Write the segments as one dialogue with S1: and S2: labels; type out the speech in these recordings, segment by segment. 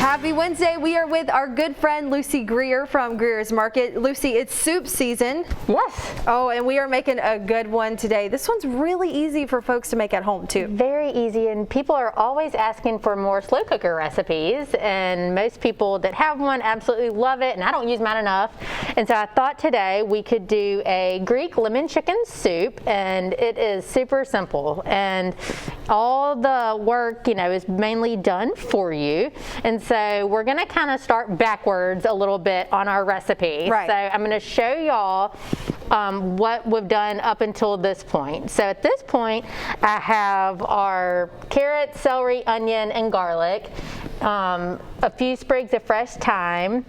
S1: Happy Wednesday. We are with our good friend Lucy Greer from Greer's Market. Lucy, it's soup season.
S2: Yes.
S1: Oh, and we are making a good one today. This one's really easy for folks to make at home too.
S2: Very easy, and people are always asking for more slow cooker recipes, and most people that have one absolutely love it, and I don't use mine enough. And so I thought today we could do a Greek lemon chicken soup, and it is super simple, and all the work, is mainly done for you. And so we're gonna kind of start backwards a little bit on our recipe.
S1: Right.
S2: So I'm gonna show y'all what we've done up until this point. So at this point, I have our carrots, celery, onion, and garlic, a few sprigs of fresh thyme,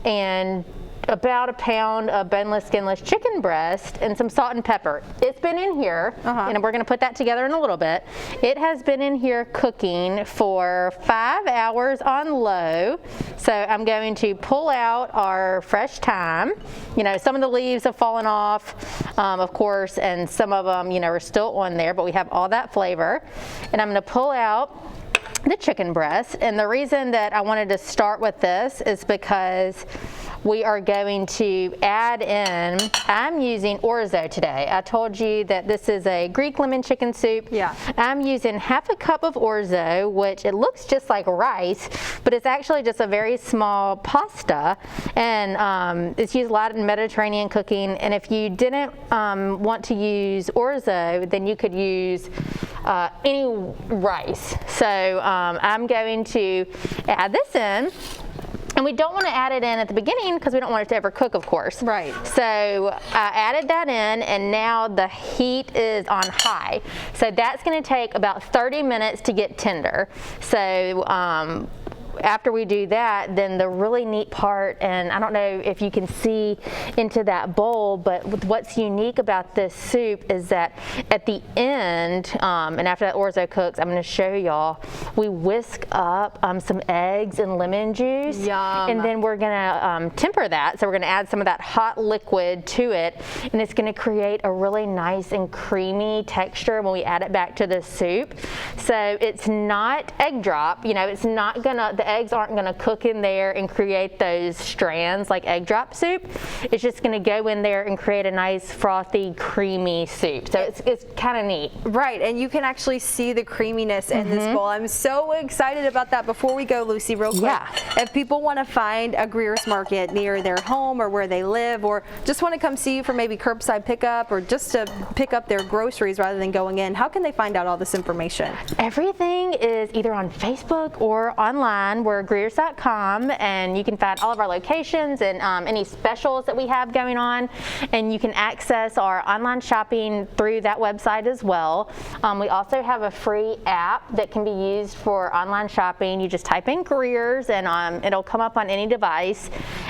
S2: and about a pound of boneless, skinless chicken breast, and some salt and pepper. It's been in here, and we're gonna put that together in a little bit. It has been in here cooking for 5 hours on low. So I'm going to pull out our fresh thyme. Some of the leaves have fallen off, of course, and some of them, are still on there, but we have all that flavor. And I'm gonna pull out the chicken breast. And the reason that I wanted to start with this is because we are going to add in, I'm using orzo today. I told you that this is a Greek lemon chicken soup.
S1: Yeah.
S2: I'm using half a cup of orzo, which it looks just like rice, but it's actually just a very small pasta. And it's used a lot in Mediterranean cooking. And if you didn't want to use orzo, then you could use any rice. So I'm going to add this in. And we don't want to add it in at the beginning because we don't want it to ever cook, of course.
S1: Right.
S2: So I added that in, and now the heat is on high. So that's going to take about 30 minutes to get tender. So after we do that, then the really neat part, and I don't know if you can see into that bowl, but what's unique about this soup is that at the end, and after that orzo cooks, I'm going to show y'all, we whisk up some eggs and lemon juice.
S1: Yum.
S2: And then we're going to temper that. So we're going to add some of that hot liquid to it, and it's going to create a really nice and creamy texture when we add it back to the soup. So it's not egg drop, it's not gonna, the eggs aren't going to cook in there and create those strands like egg drop soup. It's just going to go in there and create a nice frothy creamy soup. So it's kind of neat.
S1: Right, and you can actually see the creaminess in this bowl. I'm so excited about that. Before we go, Lucy, real quick, if people want to find a Greer's Market near their home or where they live, or just want to come see you for maybe curbside pickup or just to pick up their groceries rather than going in, how can they find out all this information?
S2: Everything is either on Facebook or online. We're Greers.com, and you can find all of our locations and any specials that we have going on, and you can access our online shopping through that website as well. We also have a free app that can be used for online shopping. You just type in Greer's, and it'll come up on any device,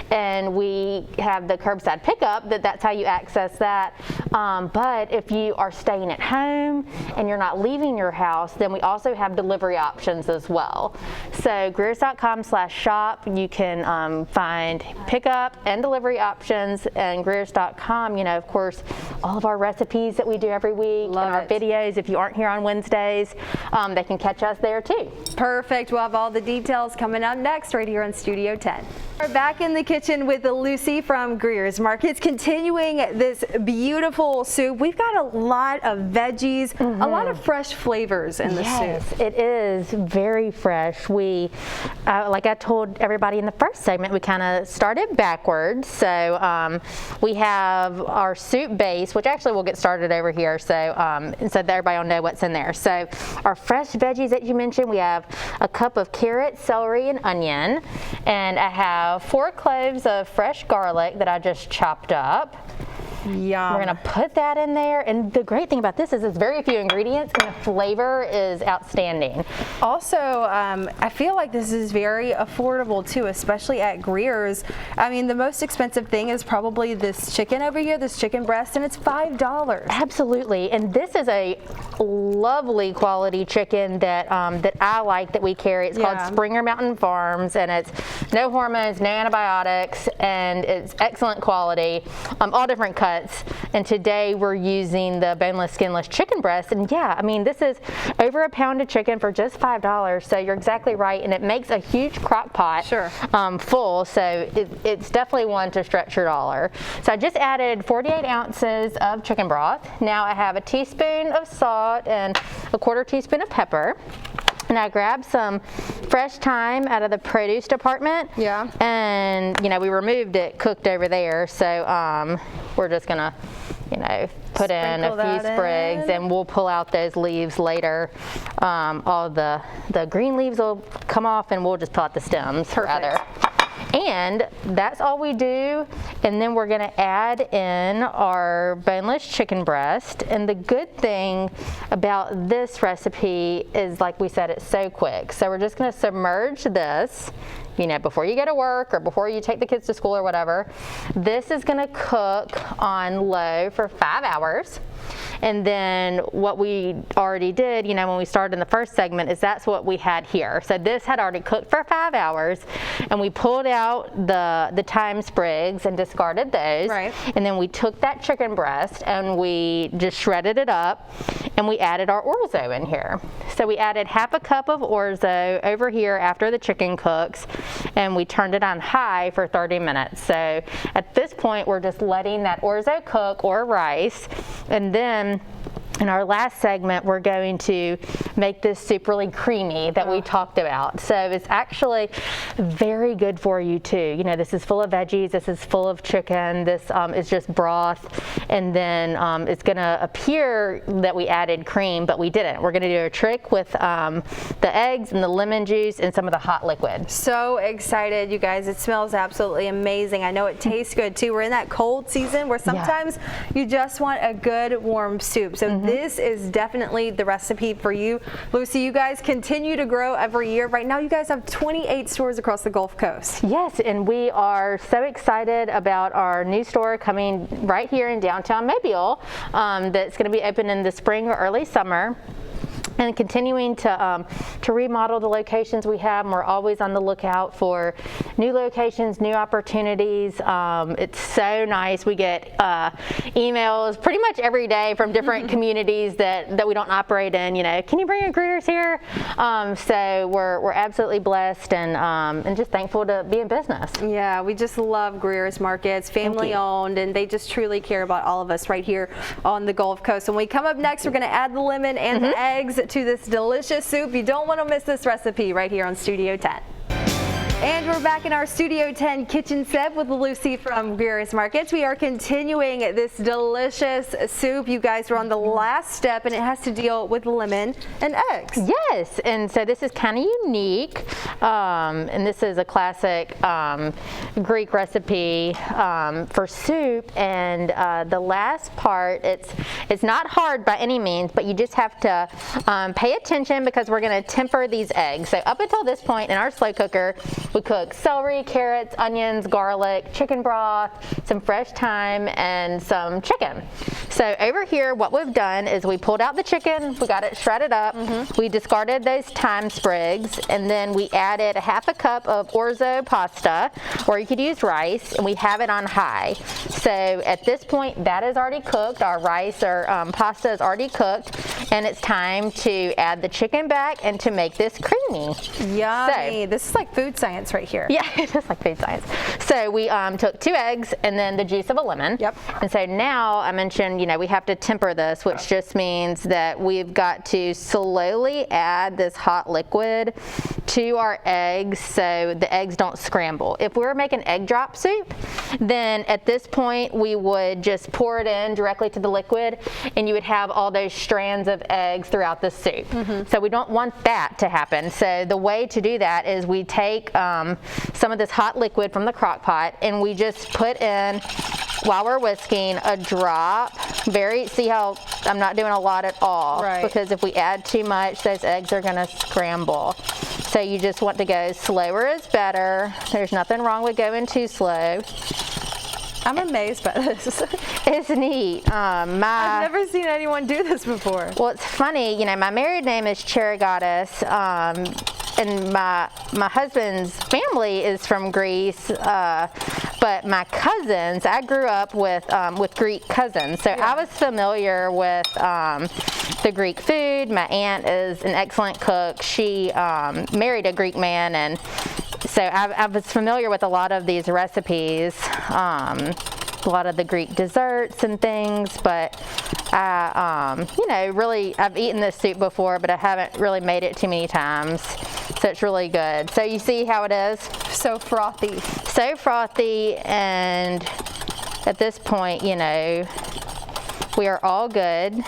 S2: and we have the curbside pickup, that's how you access that. But if you are staying at home and you're not leaving your house, then we also have delivery options as well. So Greers.com/shop, you can find pickup and delivery options, and Greers.com, of course, all of our recipes that we do every week, and our videos. If you aren't here on Wednesdays, they can catch us there too.
S1: Perfect. We'll have all the details coming up next right here on Studio 10. We're back in the kitchen with Lucy from Greer's Markets, continuing this beautiful soup. We've got a lot of veggies, a lot of fresh flavors in the soup.
S2: Yes, it is very fresh. We, like I told everybody in the first segment, we kind of started backwards. So we have our soup base, which actually we'll get started over here, so that everybody will know what's in there. So our fresh veggies that you mentioned, we have a cup of carrot, celery, and onion, and I have 4 cloves of fresh garlic that I just chopped up.
S1: Yum.
S2: We're going to put that in there, and the great thing about this is it's very few ingredients and the flavor is outstanding.
S1: Also, I feel like this is very affordable too, especially at Greer's. I mean, the most expensive thing is probably this chicken over here, this chicken breast, and it's $5.
S2: Absolutely, and this is a lovely quality chicken that that I like that we carry. It's called Springer Mountain Farms, and it's no hormones, no antibiotics, and it's excellent quality. All different cuts. cuts, and today we're using the boneless, skinless chicken breast. And yeah, I mean, this is over a pound of chicken for just $5, so you're exactly right, and it makes a huge crock pot full, so it's definitely one to stretch your dollar. So I just added 48 ounces of chicken broth. Now I have a teaspoon of salt and a quarter teaspoon of pepper. And I grabbed some fresh thyme out of the produce department. Yeah. And, you know, we removed it cooked over there. So we're just going to, you know, put in a few sprigs and we'll pull out those leaves later. All the green leaves will come off and we'll just pull out the stems rather. And that's all we do. And then we're going to add in our boneless chicken breast. And the good thing about this recipe is, like we said, it's so quick. So we're just going to submerge this, you know, before you go to work or before you take the kids to school or whatever. This is going to cook on low for 5 hours. And then what we already did, you know, when we started in the first segment, is that's what we had here. So this had already cooked for 5 hours, and we pulled out the thyme sprigs and discarded those. Right. And then we took that chicken breast and we just shredded it up, and we added our orzo in here. So we added half a cup of orzo over here after the chicken cooks, and we turned it on high for 30 minutes. So at this point, we're just letting that orzo cook, or rice, and then in our last segment, we're going to make this soup really creamy that we talked about. So it's actually very good for you too. You know, this is full of veggies, this is full of chicken, this is just broth, and then it's gonna appear that we added cream, but we didn't. We're gonna do a trick with the eggs and the lemon juice and some of the hot liquid.
S1: So excited, you guys. It smells absolutely amazing. I know it tastes good too. We're in that cold season where sometimes you just want a good warm soup. So this is definitely the recipe for you. Lucy, you guys continue to grow every year. Right now, you guys have 28 stores across the Gulf Coast.
S2: Yes, and we are so excited about our new store coming right here in downtown Mobile that's going to be open in the spring or early summer. And continuing to remodel the locations we have. And we're always on the lookout for new locations, new opportunities. It's so nice. We get emails pretty much every day from different communities that we don't operate in. You know, can you bring your Greers here? So we're absolutely blessed and just thankful to be in business.
S1: Yeah, we just love Greer's Markets, family owned, and they just truly care about all of us right here on the Gulf Coast. When we come up next, we're going to add the lemon and the eggs to this delicious soup. You don't want to miss this recipe right here on Studio 10. And we're back in our Studio 10 kitchen set with Lucy from Greer's Markets. We are continuing this delicious soup. You guys are on the last step, and it has to deal with lemon and eggs.
S2: Yes, and so this is kind of unique, and this is a classic Greek recipe for soup. And the last part, it's not hard by any means, but you just have to pay attention because we're going to temper these eggs. So up until this point in our slow cooker, we cook celery, carrots, onions, garlic, chicken broth, some fresh thyme, and some chicken. So over here, what we've done is we pulled out the chicken, we got it shredded up, we discarded those thyme sprigs, and then we added a half a cup of orzo pasta, or you could use rice, and we have it on high. So at this point, that is already cooked. Our rice or pasta is already cooked, and it's time to add the chicken back and to make this creamy.
S1: Yummy. So, this is like food science right here.
S2: Yeah, it's just like food science. So we took 2 eggs and then the juice of a lemon. Yep. And so now I mentioned, you know, we have to temper this, which just means that we've got to slowly add this hot liquid to our eggs so the eggs don't scramble. If we were making egg drop soup, then at this point we would just pour it in directly to the liquid, and you would have all those strands of eggs throughout the soup. So we don't want that to happen. So the way to do that is we take some of this hot liquid from the crock pot, and we just put in, while we're whisking, a drop. See how I'm not doing a lot at all, because if we add too much, those eggs are going to scramble. So you just want to go slower is better. There's nothing wrong with going too slow.
S1: I'm amazed by this.
S2: It's neat. I've
S1: never seen anyone do this before.
S2: Well, it's funny, you know, my married name is Charigotis, and my husband's family is from Greece. but my cousins, I grew up with Greek cousins, so I was familiar with the Greek food. My aunt is an excellent cook. She married a Greek man, and so I was familiar with a lot of these recipes, a lot of the Greek desserts and things, but you know, really, I've eaten this soup before, but I haven't really made it too many times, so it's really good. So you see how it is?
S1: So frothy. So
S2: frothy, and at this point, you know, we are all good.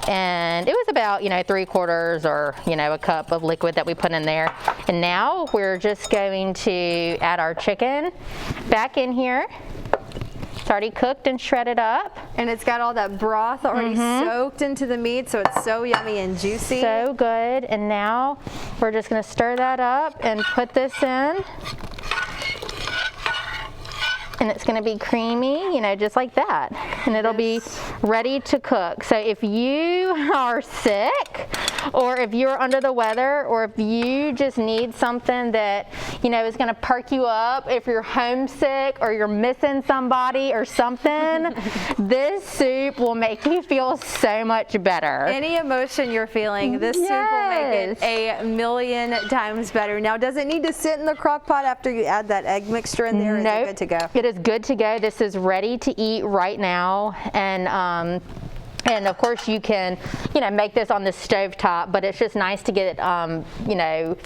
S2: And it was about, you know, 3/4 or, you know, a cup of liquid that we put in there. And now we're just going to add our chicken back in here. It's already cooked and shredded up.
S1: And it's got all that broth already soaked into the meat, so it's so yummy and juicy.
S2: So good. And now we're just going to stir that up and put this in. And it's going to be creamy, you know, just like that. And it'll be ready to cook. So if you are sick, or if you're under the weather, or if you just need something that, you know, is going to perk you up, if you're homesick or you're missing somebody or something, this soup will make you feel so much better.
S1: Any emotion you're feeling, this soup will make it a million times better. Now, does it need to sit in the crock pot after you add that egg mixture in there?
S2: Nope.
S1: Is it good to go?
S2: It is good to go. This is ready to eat right now, and of course you can, you know, make this on the stove top, but it's just nice to get, you know,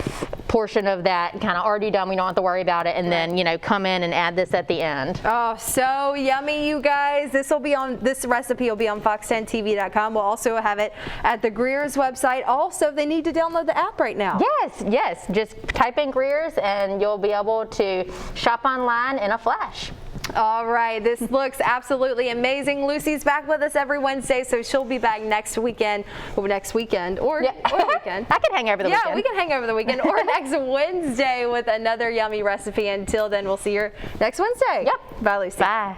S2: portion of that kind of already done. We don't have to worry about it, and then, you know, come in and add this at the end.
S1: Oh, so yummy, you guys. This recipe will be on fox10tv.com. We'll also have it at the Greer's website. Also, they need to download the app right now.
S2: Yes. Just type in Greer's and you'll be able to shop online in a flash.
S1: All right, this looks absolutely amazing. Lucy's back with us every Wednesday, so she'll be back next weekend, or weekend.
S2: I can hang over the weekend.
S1: Yeah, we can hang over the weekend, or next Wednesday with another yummy recipe. Until then, we'll see you next Wednesday.
S2: Yep.
S1: Bye, Lucy.
S2: Bye.